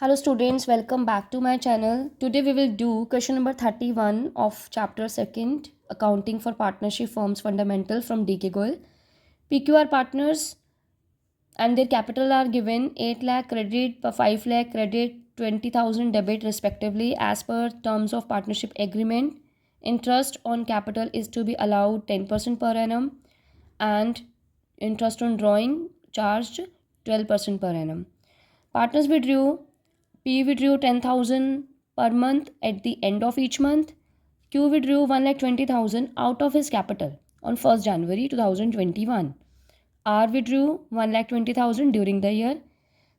Hello students, welcome back to my channel. Today we will do question number 31 of chapter 2nd, Accounting for Partnership Firms Fundamental from DK Goel. PQR partners and their capital are given 8 lakh credit, 5 lakh credit, 20,000 debit respectively as per terms of partnership agreement. Interest on capital is to be allowed 10% per annum and interest on drawing charged 12% per annum. Partners withdrew. P withdrew 10,000 per month at the end of each month. Q withdrew 1,20,000 out of his capital on 1st January 2021. R withdrew 1,20,000 during the year.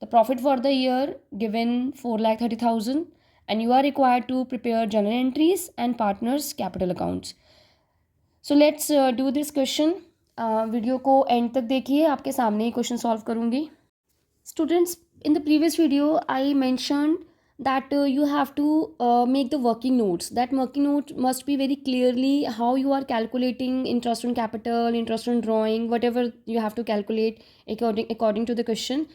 The profit for the year given 4,30,000 and you are required to prepare journal entries and partners capital accounts. So let's do this question. Video को and तक देखिए, आपके सामने ही question solve करूँगी. Students, in the previous video, I mentioned that you have to make the working notes. That working note must be very clearly how you are calculating interest on capital, interest on drawing, whatever you have to calculate according to the question.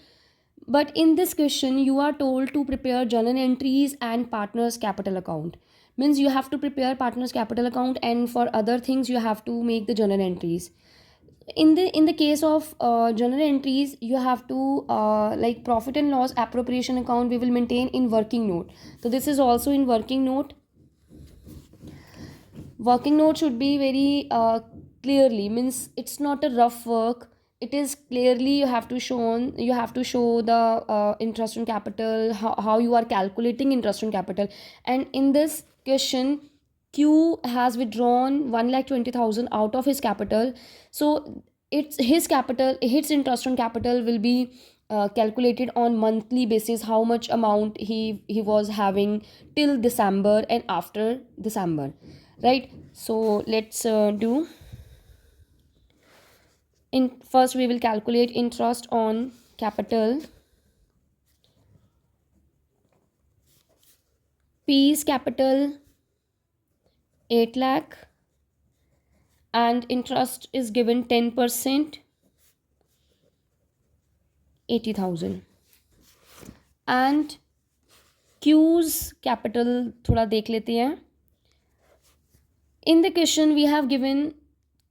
But in this question, you are told to prepare journal entries and partners capital account. Means you have to prepare partners capital account, and for other things you have to make the journal entries. In the case of journal entries, you have to like profit and loss appropriation account we will maintain in working note. So this is also in working note. Working note should be very clearly, means it's not a rough work. It is clearly you have to show the interest on capital, how you are calculating interest on capital. And in this question, Q has withdrawn 1,20,000 out of his capital. So it's his capital, his interest on capital will be calculated on monthly basis, how much amount he was having till December and after December, right? So let's do. In first we will calculate interest on capital. P's capital 8 lakh and interest is given 10%, 80,000. and Q's capital थोड़ा देख लेते हैं. In the question we have given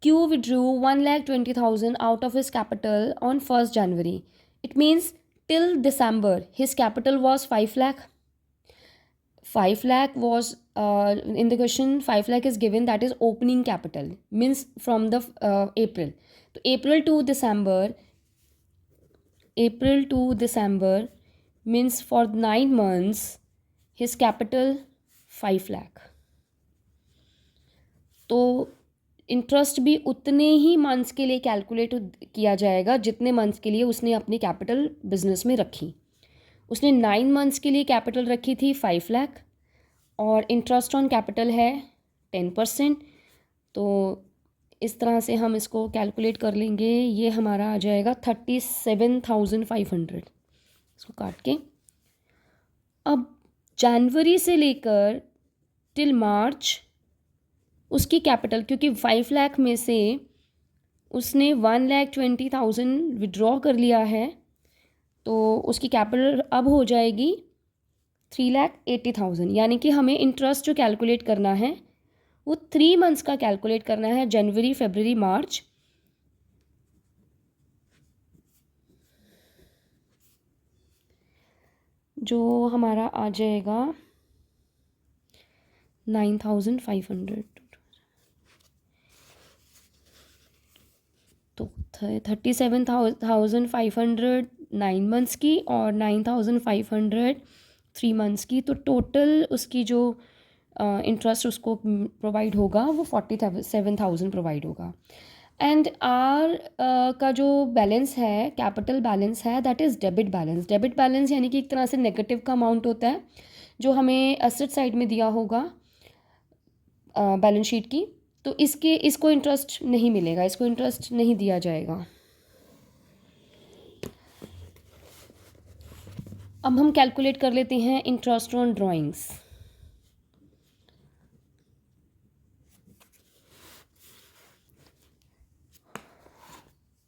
Q withdrew 1,20,000 out of his capital on 1st January. It means till December his capital was 5 lakh. 5 lakh was in the question 5 lakh is given, that is opening capital, means from the April. So April to December means for 9 months his capital 5 lakh. तो interest भी उतने ही months के लिए calculate किया जाएगा जितने months के लिए उसने अपनी कैपिटल बिजनेस में रखी. उसने 9 मंथ्स के लिए कैपिटल रखी थी 5 लाख और इंटरेस्ट ऑन कैपिटल है 10%. तो इस तरह से हम इसको कैलकुलेट कर लेंगे. ये हमारा आ जाएगा 37,500. इसको काट के अब जनवरी से लेकर टिल मार्च उसकी कैपिटल, क्योंकि 5 लाख में से उसने 1,20,000 विड्रॉ कर लिया है, तो उसकी कैपिटल अब हो जाएगी 3,80,000. यानी कि हमें इंटरेस्ट जो कैलकुलेट करना है वो 3 मंथ्स का कैलकुलेट करना है, जनवरी फरवरी मार्च. जो हमारा आ जाएगा 9,500. तो 37,500 9 मंथ्स की और 9,500 3 मंथ्स की. तो टोटल उसकी जो इंटरेस्ट उसको प्रोवाइड होगा वो 47,000 प्रोवाइड होगा. एंड आर का जो बैलेंस है, कैपिटल बैलेंस है, that is debit balance. Debit balance यानी कि एक तरह से नेगेटिव का अमाउंट होता है जो हमें एसेट साइड में दिया होगा बैलेंस शीट की. तो इसको इंटरेस्ट नहीं मिलेगा, इसको इंटरेस्ट नहीं दिया जाएगा. अब हम कैलकुलेट कर लेते हैं interest on drawings.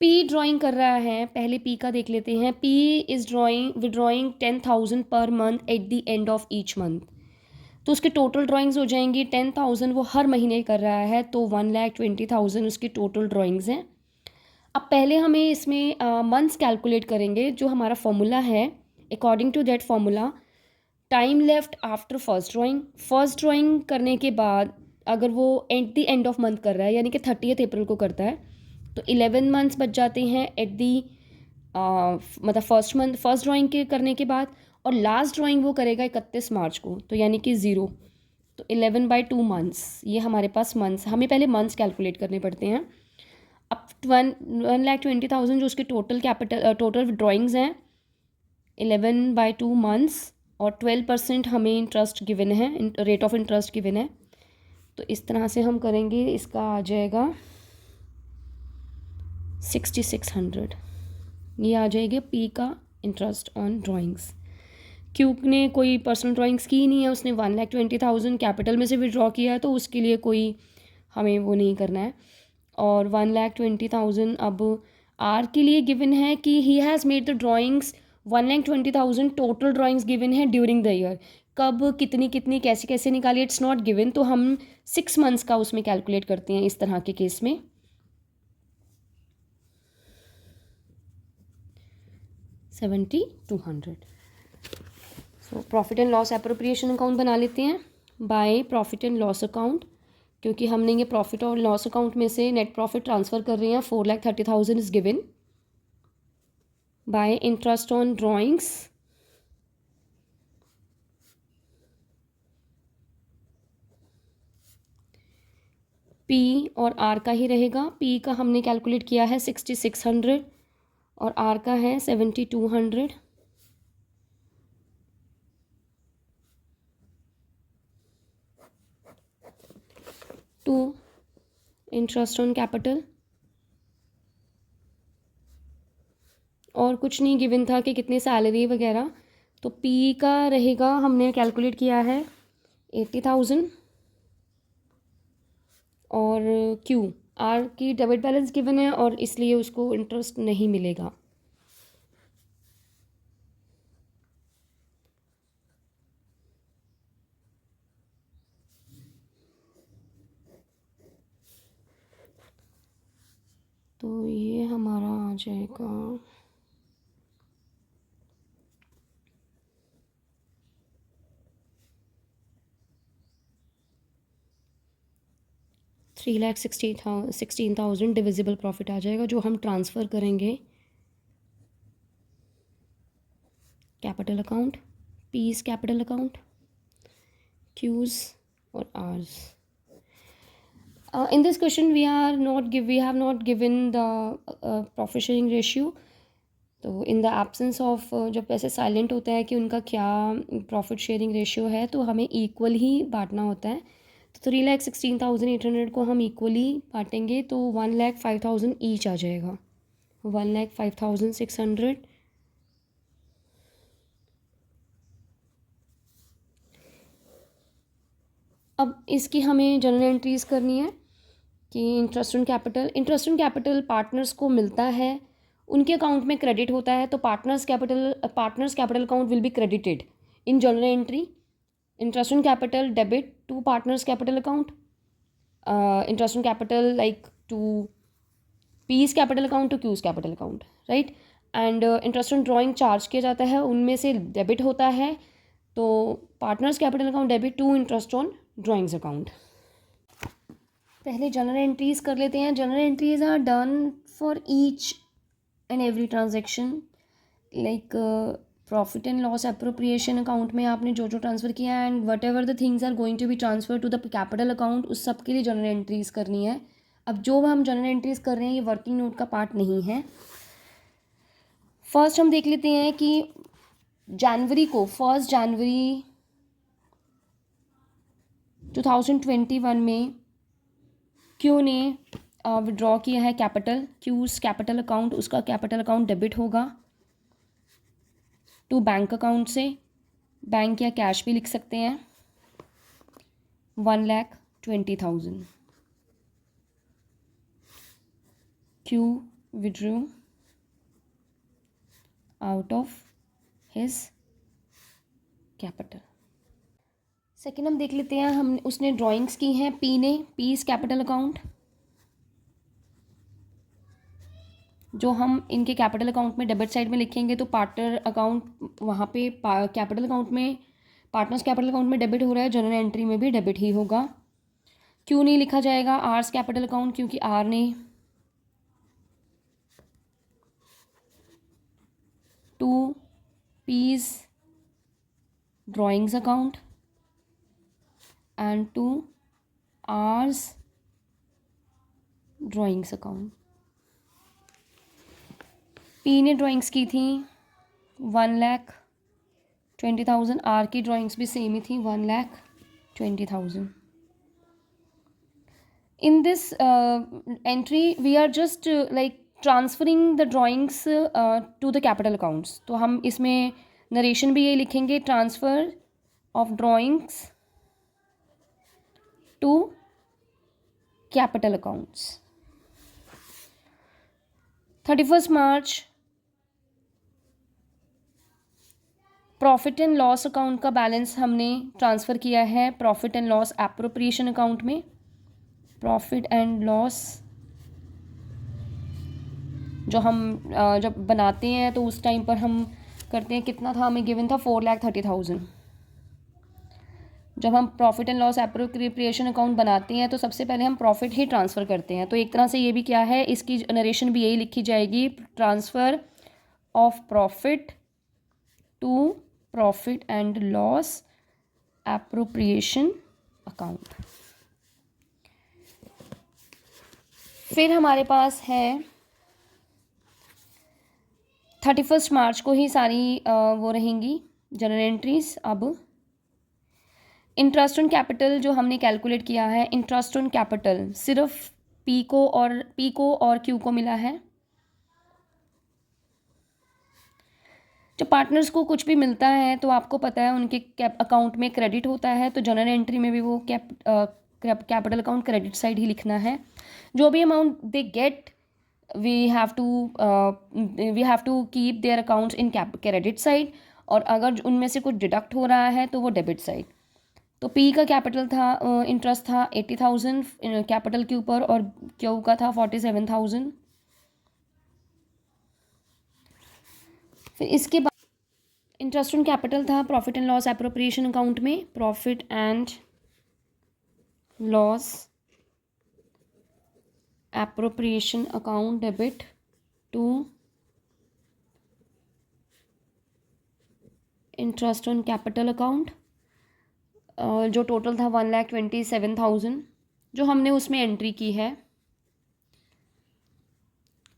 P drawing कर रहा है, पहले पी का देख लेते हैं। P is withdrawing 10,000 per month eight the end of each month. तो उसके टोटल ड्राइंग्स हो जाएंगी 10,000, वो हर महीने कर रहा है, तो 1,20,000 उसकी टोटल ड्राइंग्स हैं। अब पहले हमें इसमें मंथ्स कैलकुलेट करेंगे। जो हमारा फॉर्मूला है, according to that formula, time left after first drawing करने के बाद अगर वो at the end of month कर रहा है, यानी कि 30 अप्रैल को करता है, तो 11 मंथ्स बच जाते हैं एट दी मतलब फर्स्ट ड्राइंग के करने के बाद। और लास्ट ड्राइंग वो करेगा 31 मार्च को, तो यानी कि 0। तो 11/2 मंथ्स, ये हमारे पास मंथ्स। हमें पहले मंथ्स कैलकुलेट करने पड़ते हैं। अब 1,20,000 जो उसके टोटल ड्राइंग्स हैं, 11/2 मंथ्स, और 12% हमें इंटरेस्ट गिवन है, रेट ऑफ इंटरेस्ट गिवन है। तो इस तरह से हम करेंगे, इसका आ जाएगा 6,600। ये आ जाएगा पी का इंटरेस्ट ऑन ड्राइंग्स। क्यू ने कोई पर्सनल ड्राइंग्स की नहीं है, उसने 1,20,000 कैपिटल में से विड्रॉ किया है, तो उसके लिए कोई हमें वो नहीं करना है। और 1,20,000 अब आर के लिए गिवन है कि he has made the drawings 1,20,000 total drawings given है ड्यूरिंग द ईयर। कब कितनी कितनी कैसे कैसे निकाली, इट्स नॉट गिवन, तो हम 6 मंथ्स का उसमें कैलकुलेट करते हैं इस तरह के केस में। 7,200। So profit and loss appropriation account बना लेते हैं by profit and loss account, क्योंकि हमने ये प्रॉफिट और लॉस अकाउंट में से नेट प्रॉफिट ट्रांसफ़र कर रहे हैं। 4,30,000 is given by interest on drawings. P और आर का ही रहेगा। पी का हमने कैलकुलेट किया है 6,600 और आर का है 7,200। टू इंटरेस्ट ऑन कैपिटल, और कुछ नहीं गिवन था कि कितनी सैलरी वगैरह, तो पी का रहेगा, हमने कैलकुलेट किया है 80,000। और क्यू, आर की डेबिट बैलेंस गिवन है और इसलिए उसको इंटरेस्ट नहीं मिलेगा। तो ये हमारा आ जाएगा 3,16,000 डिविजिबल प्रॉफिट आ जाएगा, जो हम ट्रांसफ़र करेंगे capital account, P's capital account, Q's और R's. In this question we have not given the profit sharing ratio। तो इन द एब्सेंस ऑफ, जब ऐसे साइलेंट होता है कि उनका क्या प्रॉफिट शेयरिंग रेशियो है, तो हमें इक्वल ही बांटना होता है। तो 3,16,800 को हम इक्वली बांटेंगे, तो 1,05,000 ईच आ जाएगा। 1,05,600 अब इसकी हमें जनरल एंट्रीज़ करनी है कि इंटरेस्ट ऑन कैपिटल पार्टनर्स को मिलता है, उनके अकाउंट में क्रेडिट होता है, तो partners capital account will be credited in journal entry. Interest on capital debit to partners capital account, interest on capital like to P's capital account to Q's capital account, right. And interest on drawing charge किया जाता है, उनमें से debit होता है, तो partners capital account debit to interest on drawings account. पहले journal entries कर लेते हैं। Journal entries are done for each and every transaction, like profit and loss appropriation account में आपने जो जो ट्रांसफ़र किया है, and whatever the things are going to be transfer to the capital account, उस सब के लिए जनरल एंट्रीज करनी है। अब जो हम जनरल एंट्रीज कर रहे हैं, ये वर्किंग नोट का पार्ट नहीं है। फर्स्ट हम देख लेते हैं कि जनवरी को 1 जनवरी 2021 में क्यू ने विड्रॉ किया है क्यूज़ कैपिटल अकाउंट, उसका कैपिटल अकाउंट डेबिट होगा टू बैंक अकाउंट से। बैंक या कैश भी लिख सकते हैं। 1,20,000 Q withdrew out of his capital. Second हम देख लेते हैं, हम उसने ड्राइंग्स की हैं पी ने, पीस कैपिटल अकाउंट, जो हम इनके कैपिटल अकाउंट में डेबिट साइड में लिखेंगे तो पार्टनर अकाउंट वहाँ पे कैपिटल अकाउंट में, पार्टनर्स कैपिटल अकाउंट में डेबिट हो रहा है, जनरल एंट्री में भी डेबिट ही होगा। क्यों नहीं लिखा जाएगा आर्स कैपिटल अकाउंट, क्योंकि आर ने to P's drawings account and to R's drawings account. P ने ड्राइंग्स की थी 1,20,000, आर की ड्राइंग्स भी सेम ही थी 1,20,000। In this entry we are just like transferring the drawings to the capital accounts। तो हम इसमें नरेशन भी यही लिखेंगे, transfer of drawings to capital accounts. 31 मार्च प्रॉफिट एंड लॉस अकाउंट का बैलेंस हमने ट्रांसफ़र किया है profit and loss appropriation account में। प्रॉफिट एंड लॉस जो हम जब बनाते हैं तो उस टाइम पर हम करते हैं, कितना था हमें गिवन था 4,30,000। जब हम profit and loss appropriation account बनाते हैं तो सबसे पहले हम प्रॉफिट ही ट्रांसफ़र करते हैं। तो एक तरह से ये भी क्या है, इसकी नरेशन भी यही लिखी जाएगी, transfer of profit to profit and loss appropriation account. फिर हमारे पास है 31 मार्च को ही सारी वो रहेंगी जनरल एंट्रीज। अब इंटरेस्ट ऑन कैपिटल जो हमने कैलकुलेट किया है, इंटरेस्ट ऑन कैपिटल सिर्फ पी को और क्यू को मिला है। जब पार्टनर्स को कुछ भी मिलता है तो आपको पता है उनके अकाउंट में क्रेडिट होता है, तो जनरल एंट्री में भी वो कैपिटल अकाउंट क्रेडिट साइड ही लिखना है। जो भी amount they get we have to keep their accounts in credit side, और अगर उनमें से कुछ डिडक्ट हो रहा है तो वो डेबिट साइड। तो पी का कैपिटल था, इंटरेस्ट था 80,000 कैपिटल के ऊपर, और क्यू का था 47,000। फिर इसके बाद इंटरेस्ट ऑन कैपिटल था profit and loss appropriation account में, profit and loss appropriation account debit to interest on capital account, जो टोटल था 1,27,000 जो हमने उसमें एंट्री की है।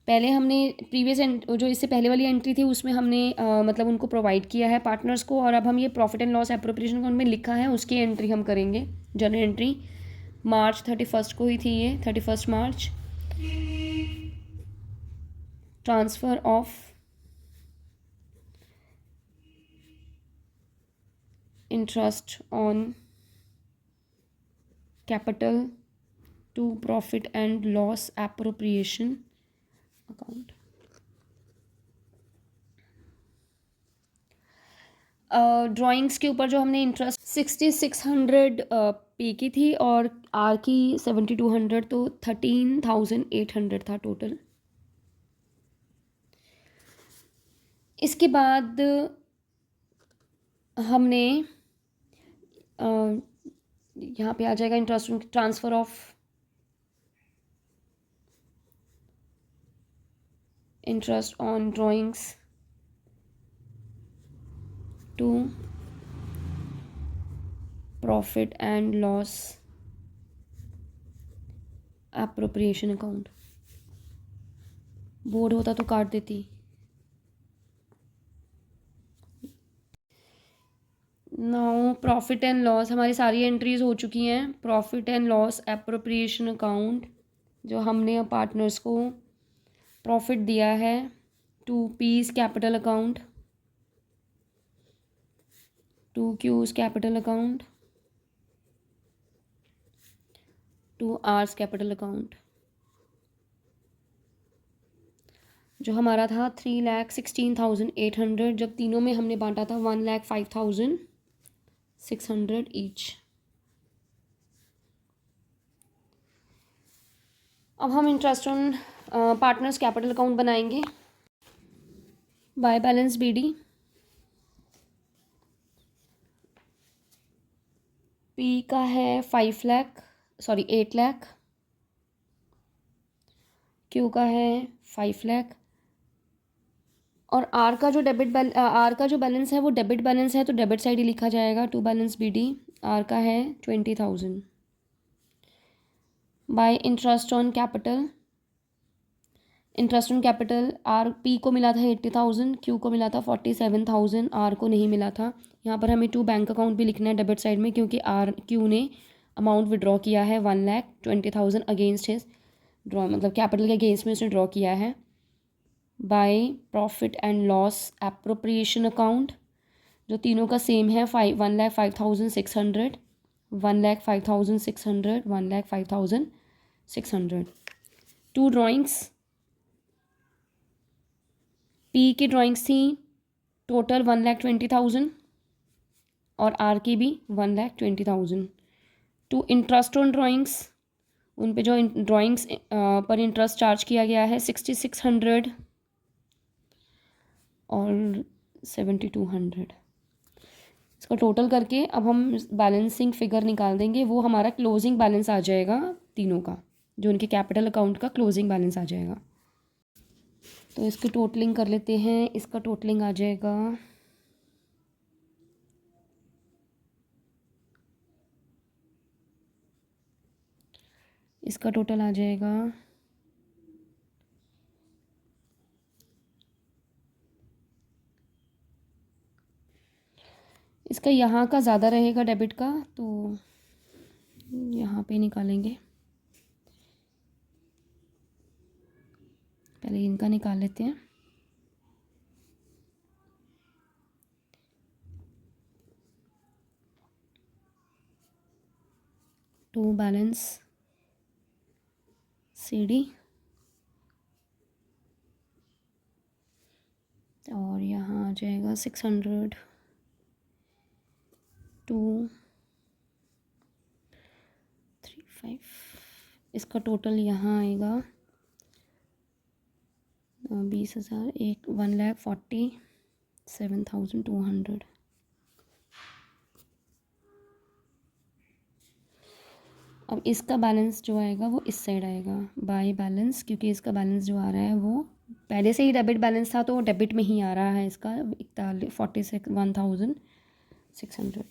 पहले हमने प्रीवियस जो इससे पहले वाली एंट्री थी उसमें हमने मतलब उनको प्रोवाइड किया है पार्टनर्स को, और अब हम ये profit and loss appropriation account में लिखा है उसकी एंट्री हम करेंगे। जनरल एंट्री मार्च 31 को ही थी ये, 31 मार्च। Transfer of interest on capital to profit and loss appropriation account. Drawings के ऊपर जो हमने इंटरेस्ट 6,600 पे की थी और आर की 7,200, तो 13,800 था टोटल। इसके बाद हमने यहाँ पे आ जाएगा interest transfer of interest on drawings to profit and loss appropriation account. बोर्ड होता तो काट देती। नाउ प्रॉफिट एंड लॉस, हमारी सारी एंट्रीज हो चुकी हैं। Profit and loss appropriation account जो हमने पार्टनर्स को प्रॉफिट दिया है to P's capital account, to Q's capital account, to R's capital account. जो हमारा था 3,16,800, जब तीनों में हमने बांटा था 1,05,600 ईच। अब हम interest on partners capital account बनाएंगे। बाय बैलेंस बीडी, पी का है 8 लाख, क्यू का है 5 लाख, और आर का जो बैलेंस है वो डेबिट बैलेंस है, तो डेबिट साइड ही लिखा जाएगा। टू बैलेंस बीडी, आर का है 20,000। Bye interest on capital, R P को मिला था 80,000, क्यू को मिला था 47,000, आर को नहीं मिला था। यहाँ पर हमें टू बैंक अकाउंट भी लिखना है डेबिट साइड में, क्योंकि क्यू ने अमाउंट विड्रॉ किया है 1,20,000 अगेंस्ट हिज ड्रॉ, मतलब कैपिटल के अगेंस्ट में उसने ड्रॉ किया है। Bye profit and loss appropriation account, जो तीनों का सेम है, 1,05,600, 1,05,600, 1,05,600। टू ड्राइंग्स, पी की ड्राइंग्स थी टोटल 1,20,000 और आर की भी 1,20,000। टू इंटरेस्ट ऑन ड्राइंग्स, उन पे जो ड्राइंग्स पर इंटरेस्ट चार्ज किया गया है 6,600 और 7,200। इसका टोटल करके अब हम बैलेंसिंग फिगर निकाल देंगे, वो हमारा क्लोजिंग बैलेंस आ जाएगा तीनों का, जो उनके कैपिटल अकाउंट का क्लोजिंग बैलेंस आ जाएगा। तो इसकी टोटलिंग कर लेते हैं। इसका टोटलिंग आ जाएगा इसका टोटल आ जाएगा इसका यहाँ का ज़्यादा रहेगा डेबिट का, तो यहाँ पे निकालेंगे। पहले इनका निकाल लेते हैं। टू बैलेंस सीडी, और यहाँ आ जाएगा 600, 2,3,5। इसका टोटल यहाँ आएगा 20,000, 1,47,200। अब इसका बैलेंस जो आएगा वो इस साइड आएगा, बाय बैलेंस, क्योंकि इसका बैलेंस जो आ रहा है वो पहले से ही डेबिट बैलेंस था, तो वो डेबिट में ही आ रहा है इसका 1,46,600।